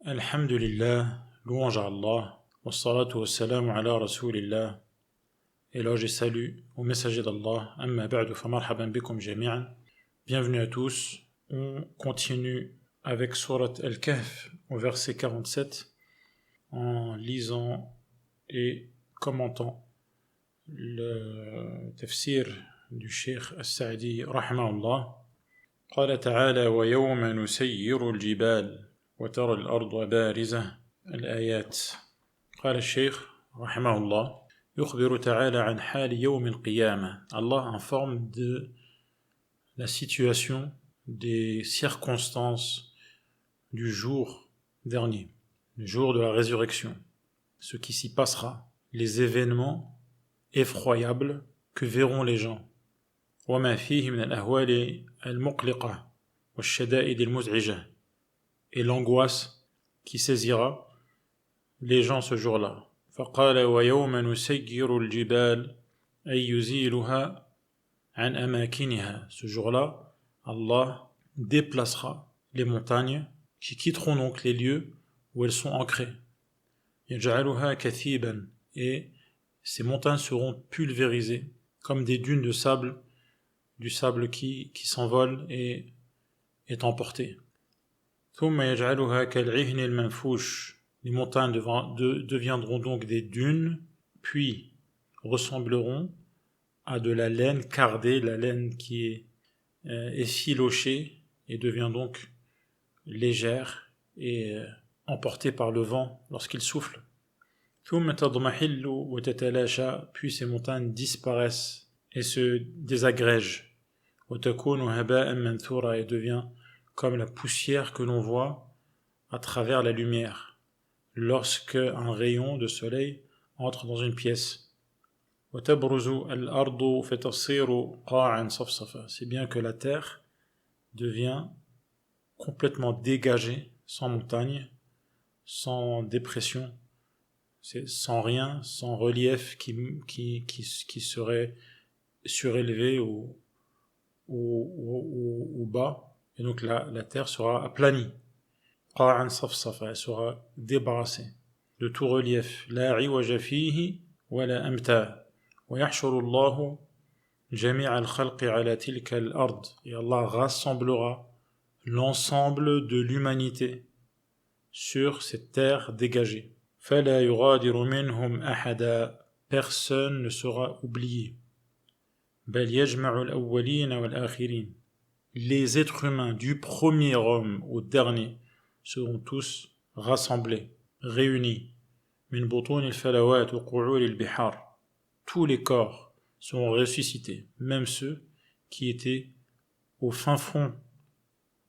Alhamdulillah, louange à Allah, wassalatu wassalamu ala rasulillah, éloge et salut au messager d'Allah, amma ba'du fa marhaban bikum jami'an. Bienvenue à tous, on continue avec Surat Al-Kahf au verset 47 en lisant et commentant le tafsir du Cheikh As-Sa'di rahimahullah. قال تعالى ويوم نسير الجبال وترى الأرض بارزة الآيات. قال الشيخ رحمه الله يخبر تعالى عن حال يوم القيامة. Allah informe de la situation, des circonstances du jour dernier, le jour de la résurrection, ce qui s'y passera, les événements effroyables que verront les gens. وما فيه من الأهوال المقلقة والشدائد المزعجة, et l'angoisse qui saisira les gens ce jour-là. فقال ويوم نسير الجبال أي يزيلها عن أماكنها. Ce jour-là, Allah déplacera les montagnes qui quitteront donc les lieux où elles sont ancrées. يجعلها كثيبا, et ces montagnes seront pulvérisées comme des dunes de sable, du sable qui s'envole et est emporté. ثم يجعلها كالعهن المنفوش. Les montagnes deviendront donc des dunes, puis ressembleront à de la laine cardée, la laine qui est effilochée et devient donc légère et emportée par le vent lorsqu'il souffle. ثم تضمحل وتتلاشى, puis ces montagnes disparaissent et se désagrègent. وتكون هباء منثورا, et devient comme la poussière que l'on voit à travers la lumière lorsque un rayon de soleil entre dans une pièce. وتبرز الأرض فتصير قاعا صفصفا, c'est bien que la terre devient complètement dégagée, sans montagne, sans dépression, c'est sans rien, sans relief qui serait surélevé ou bas, et donc la terre sera aplanie. قاعا صفصفا, elle sera débarrassée de tout relief. لا عوج فيه ولا أمتا ويحشر الله جميع الخلق على تلك الأرض, et Allah rassemblera l'ensemble de l'humanité sur cette terre dégagée. فلا يغادر منهم أحدا, personne ne sera oublié. بل يجمع الأولين والآخرين, les êtres humains du premier homme au dernier seront tous rassemblés, réunis. من بطون الفلوات وقعور البحار, tous les corps seront ressuscités, même ceux qui étaient au fin fond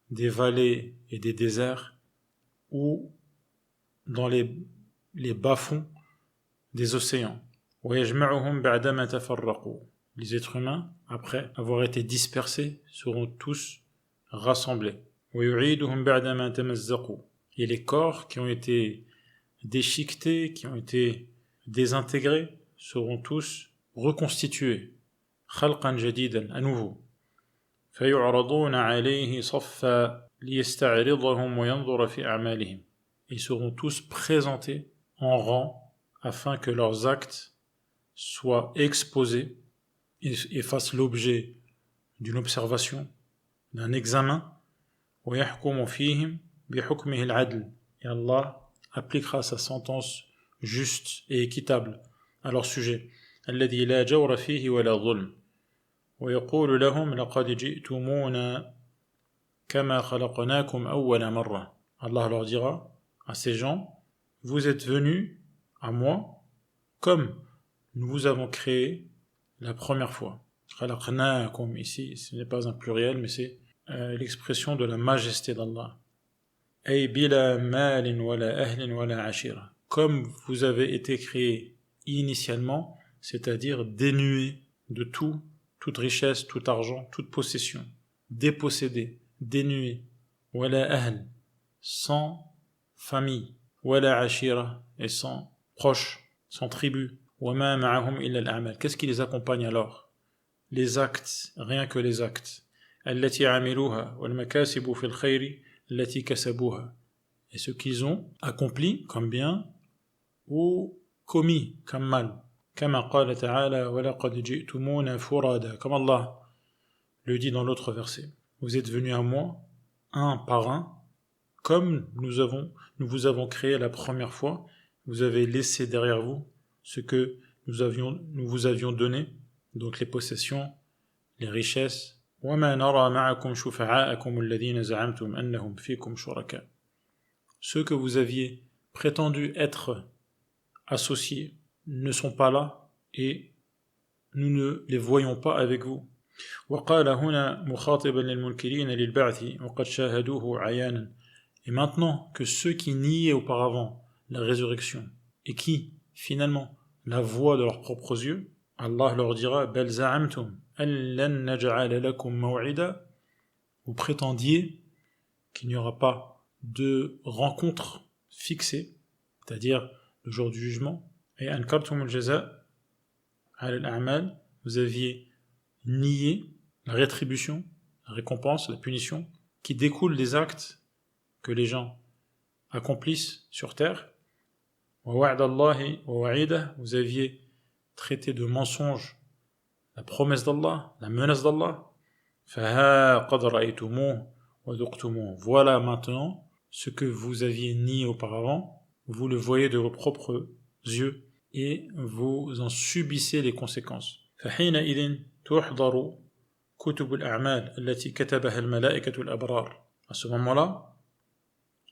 des vallées et des déserts ou dans les bas-fonds des océans. ويجمعهم بعدما تفرقوا, les êtres humains, après avoir été dispersés, seront tous rassemblés. ويعيدهم بعدما تمزقوا, et les corps qui ont été déchiquetés, qui ont été désintégrés, seront tous reconstitués. خلقا جديدا, à nouveau. فيعرضون عليه صفا ليستعرضهم وينظر في أعمالهم, ils seront tous présentés en rang afin que leurs actes soient exposés et fassent l'objet d'une observation, d'un examen. ويحكم فيهم بحكمه العدل, et Allah appliquera sa sentence juste et équitable à leur sujet. الذي لا جور فيه ولا ظلم ويقول لهم لقد جئتمونا كما خلقناكم أول مرة. Allah leur dira à ces gens, vous êtes venus à moi comme nous vous avons créé la première fois. خلقناكم, ici ce n'est pas un pluriel mais c'est l'expression de la majesté d'Allah. أي بلا مال ولا أهل ولا عشيرة, comme vous avez été créés initialement, c'est-à-dire dénués de tout, toute richesse, tout argent, toute possession, dépossédés, dénués. ولا أهل, sans famille, ولا عشيرة, et sans proches, sans tribu. وما معهم إلا الأعمال, qu'est-ce qui les accompagne alors? Les actes, rien que les actes. التي عملوها والمكاسب في الخير التي كسبوها, et ce qu'ils ont accompli comme bien ou commis comme mal. كما قال تعالى ولقد جئتمونا فرادا, comme Allah le dit dans l'autre verset. Vous êtes venus à moi un par un, comme nous vous avons créé la première fois. Vous avez laissé derrière vous ce que nous vous avions donné, donc les possessions, les richesses. وما نرى معكم شفعاءكم الذين زعمتم أنهم فيكم شركاء. Ceux que vous aviez prétendu être associés ne sont pas là et nous ne les voyons pas avec vous. وقال هنا مخاطبا للمنكرين للبعث وقد شاهدوه عيانا. Et maintenant que ceux qui niaient auparavant la résurrection et qui, finalement, la voient de leurs propres yeux, Allah leur dira بل زعمتم أن لن نجعل لكم موعدا. Vous prétendiez qu'il n'y aura pas de rencontre fixée, c'est-à-dire le jour du jugement. Et أنكرتم الجزاء على الأعمال, vous aviez nié la rétribution, la récompense, la punition qui découle des actes que les gens accomplissent sur terre. ووعد الله ووعيده, vous aviez traité de mensonge la promesse d'Allah, la menace d'Allah. فها قد رأيتموه وذقتموه. Voilà maintenant ce que vous aviez nié auparavant, vous le voyez de vos propres yeux et vous en subissez les conséquences. فحينئذ تحضر كتب الأعمال التي كتبها الملائكة الأبرار. À ce moment-là,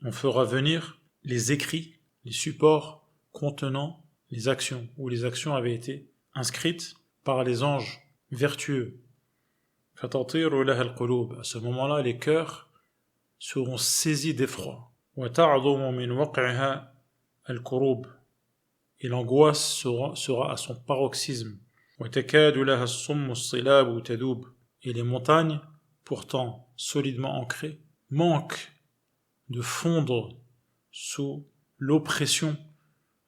on fera venir les écrits, les supports contenant les actions, où les actions avaient été inscrites par les anges vertueux. فَتَطِيرُ لَهَا الْقُلُوبِ. À ce moment-là, les cœurs seront saisis d'effroi. وَتَعْظُمُ مِنْ وَقْعِهَا الْكُرُوبِ. Et l'angoisse sera à son paroxysme. وَتَكَادُ لَهَا الصُّمُّ الصِّلَابُ تَذُوبُ. Et les montagnes, pourtant solidement ancrées, manquent de fondre sous l'oppression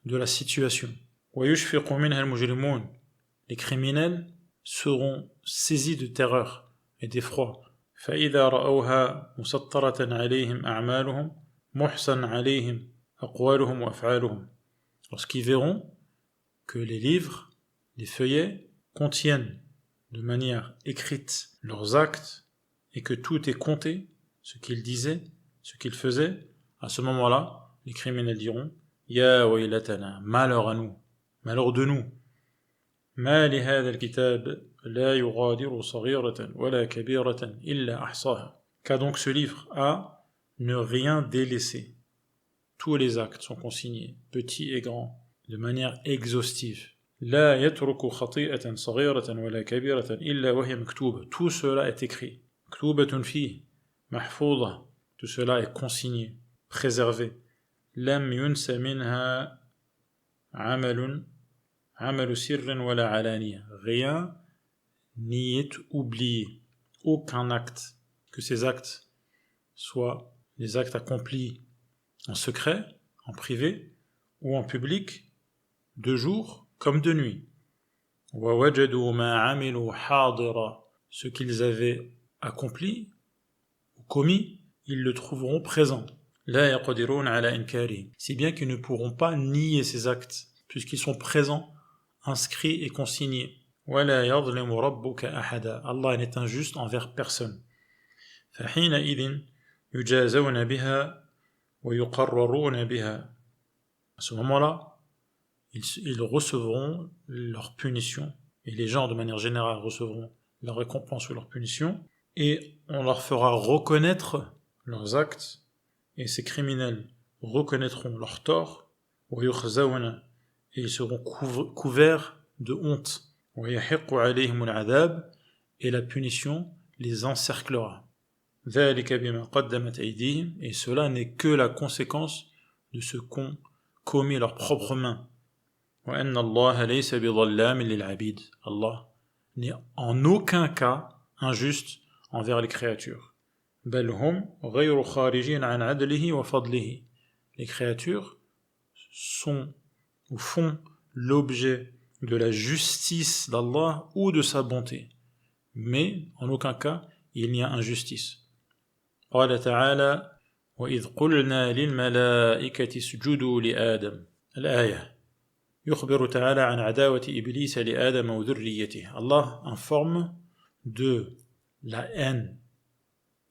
de la situation. وَيُشْفِقُ مِنْهَا الْمُجْرِمُونَ. Les criminels seront saisis de terreur et d'effroi. فَإِذَا رَأَوْهَا مُسَطَّرَةً عَلَيْهِمْ أَعْمَالُهُمْ مُحْصًا عَلَيْهِمْ أَقْوَالُهُمْ وَأَفْعَالُهُم. Lorsqu'ils verront que les livres, les feuillets, contiennent de manière écrite leurs actes et que tout est compté, ce qu'ils disaient, ce qu'ils faisaient, à ce moment-là, les criminels diront Ya waylatana, malheur à nous, malheur de nous. Ma li hadha al-kitab la yughadiru saghiratan wala kabiratan illa ahsaha. Qu'a donc ce livre à ne rien délaisser. Tous les actes sont consignés, petits et grands, de manière exhaustive. La yatruku khati'atan saghiratan wala kabiratan illa wa hiya maktuba. Tout cela est écrit. Maktubatun fihi, mahfouza. Tout cela est consigné, préservé. Lam yunsa minha amalun amalu sirrin wala alaniya. Rien n'y est oublié. Aucun acte. Que ces actes soient des actes accomplis en secret, en privé ou en public, de jour comme de nuit. وَوَجَدُوا مَا عَمِلُوا حَاضِرًا. Ce qu'ils avaient accompli ou commis, ils le trouveront présent. لَا يَقْدِرُونَ عَلَى إِنْكَارِهِ. Si bien qu'ils ne pourront pas nier ces actes, puisqu'ils sont présents, inscrits et consignés. وَلَا يَظْلِمُ رَبُّكَ أَحَدًا. Allah n'est injuste envers personne. فَحِينَئِذٍ يُجَازَوْنَ بِهَا وَيُقَرَّرُونَ بِهَا. À ce moment-là, ils recevront leur punition, et les gens de manière générale recevront leur récompense ou leur punition, et on leur fera reconnaître leurs actes, et ces criminels reconnaîtront leurs torts, et ils seront couverts de honte, et la punition les encerclera. Et cela n'est que la conséquence de ce qu'ont commis leurs propres mains. Allah n'est en aucun cas injuste envers les créatures. Les créatures sont ou font l'objet de la justice d'Allah ou de sa bonté. Mais en aucun cas il n'y a injustice. قال تعالى وإذ قلنا للملائكة اسجدوا لآدم. الآية. يخبر تعالى عن عداوة إبليس لآدم وذريته. Allah informe de la haine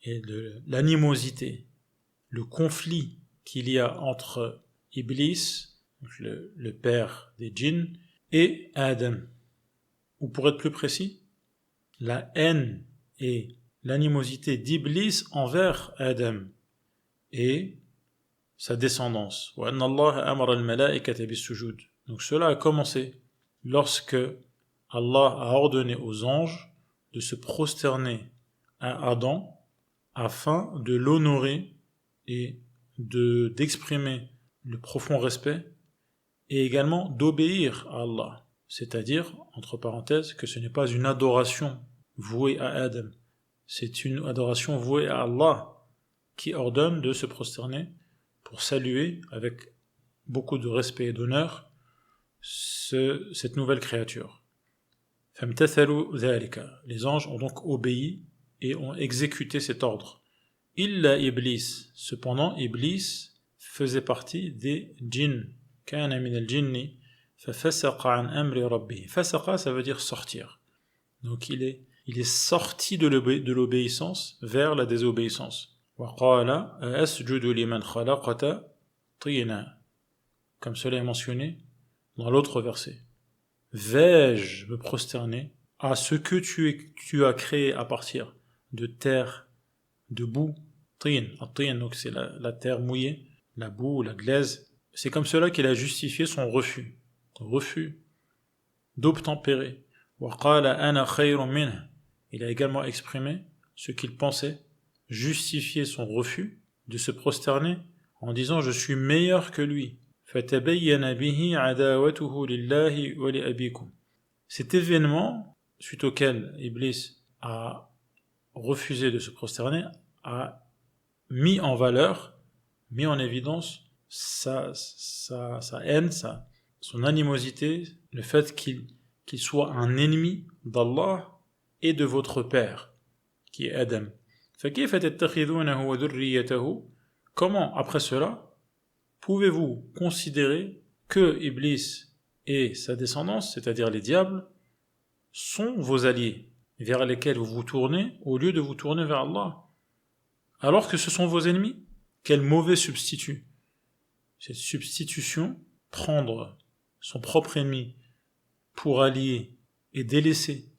et de l'animosité, le conflit qu'il y a entre Iblis, le père des djinns, et Adam. Ou pour être plus précis, la haine et l'animosité d'Iblis envers Adam et sa descendance. وَأَنَّ اللَّهَ أَمَرَ الْمَلَائِكَةَ بِالسُّجُودِ. Donc cela a commencé lorsque Allah a ordonné aux anges de se prosterner à Adam afin de l'honorer et d'exprimer le profond respect et également d'obéir à Allah. C'est-à-dire, entre parenthèses, que ce n'est pas une adoration vouée à Adam, c'est une adoration vouée à Allah qui ordonne de se prosterner pour saluer avec beaucoup de respect et d'honneur cette nouvelle créature. Les anges ont donc obéi et ont exécuté cet ordre. Illa Iblis, cependant Iblis faisait partie des djinns. Kana min al-jinni fafasaqa an amri rabbih. Fasaqa, ça veut dire sortir. Donc il est sorti de l'obéissance vers la désobéissance. Wa qala asjudu liman khalaqta tina. Comme cela est mentionné dans l'autre verset. Vais-je me prosterner à ce que tu as créé à partir de terre, de boue, tin, donc c'est la terre mouillée, la boue, la glaise. C'est comme cela qu'il a justifié son refus d'obtempérer. Wa qala ana khayrun minhu. Il a également exprimé ce qu'il pensait, justifier son refus de se prosterner en disant je suis meilleur que lui. فَتَبَيَّنَ بِهِ عَدَاوَتُهُ لِلَّهِ وَلِأَبِيكُمْ. Cet événement, suite auquel Iblis a refusé de se prosterner, a mis en valeur, mis en évidence sa haine, son animosité, le fait qu'il soit un ennemi d'Allah et de votre père, qui est Adam. فَكَيْفَ تَتَّخِذُونَهُ وَذُرِّيَّتَهُ. Comment, après cela, pouvez-vous considérer que Iblis et sa descendance, c'est-à-dire les diables, sont vos alliés, vers lesquels vous vous tournez, au lieu de vous tourner vers Allah, alors que ce sont vos ennemis? Quel mauvais substitut! Cette substitution, prendre son propre ennemi pour allié et délaisser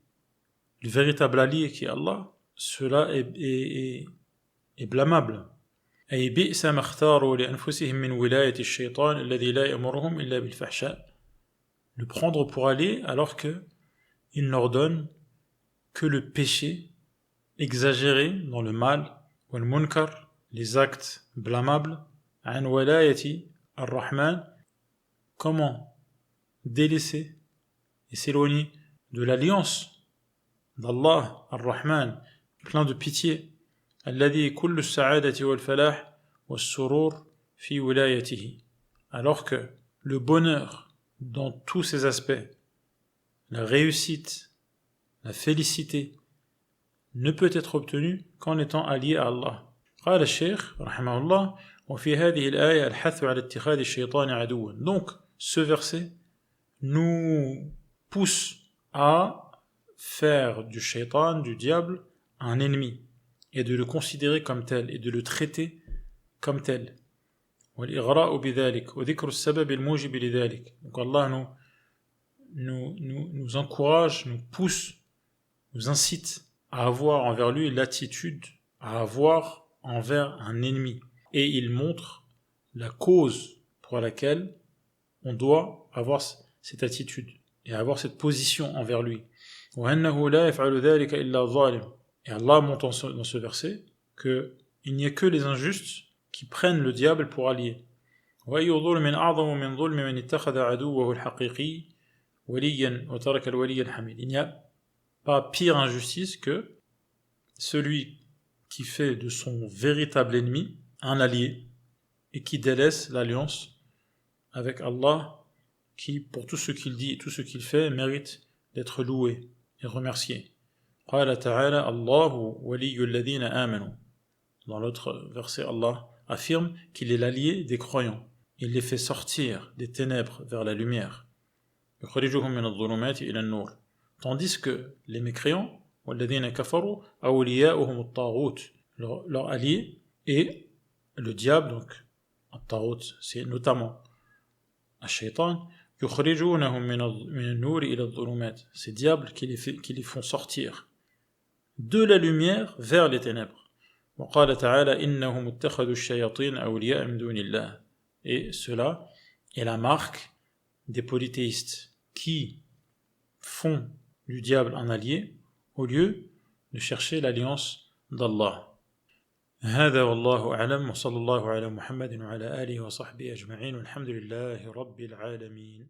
le véritable allié qui est Allah, cela est blâmable. أي بئس ما اختاروا لأنفسهم من ولاية الشيطان الذي لا يأمرهم إلا بالفحشاء. Le prendre pour aller alors que il leur donne que le péché exagéré dans le mal, والمنكر, les actes blâmables, عن ولاية الرحمن, comment délaisser et s'éloigner de l'alliance d'Allah Ar-Rahman, plein de pitié, الذي كل السعادة والفلاح والسرور في ولايته. Alors que le bonheur dans tous ses aspects, la réussite, la félicité, ne peut être obtenu qu'en étant allié à Allah. قال الشيخ رحمه الله وفي هذه الآية الحث على اتخاذ الشيطان عدوا. Donc ce verset nous pousse à faire du shaitan, du diable, un ennemi, et de le considérer comme tel, et de le traiter comme tel. والإغراء بذلك وذكر السبب الموجب لذلك. Donc Allah nous encourage, nous pousse, nous incite à avoir envers lui l'attitude, à avoir envers un ennemi. Et il montre la cause pour laquelle on doit avoir cette attitude et avoir cette position envers lui. وأنه لا يفعل ذلك إلا ظالم. Et Allah montre dans ce verset qu'il n'y a que les injustes qui prennent le diable pour allié. وأي ظلم أعظم من ظلم من اتخذ عدوه الحقيقي وليا وترك الولي الحميد. Il n'y a pas pire injustice que celui qui fait de son véritable ennemi un allié et qui délaisse l'alliance avec Allah, qui, pour tout ce qu'il dit et tout ce qu'il fait, mérite d'être loué et remercié. قال تعالى الله ولي الذين آمنوا. Dans l'autre verset, Allah affirme qu'il est l'allié des croyants. Il les fait sortir des ténèbres vers la lumière. يخرجهم من الظلمات إلى النور. Tandis que les mécréants, والذين كفروا أولياؤهم الطاغوت, leur allié est le diable, donc الطاغوت, c'est notamment الشيطان, يخرجونهم من النور إلى الظلمات. Ces diables qui les font sortir de la lumière vers les ténèbres. وقال تعالى إنهم اتخذوا الشياطين أولياء من دون الله. Et cela est la marque des polythéistes qui font du diable un allié au lieu de chercher l'alliance d'Allah. هذا والله أعلم وصلى الله على محمد وعلى آله وصحبه أجمعين والحمد لله رب العالمين.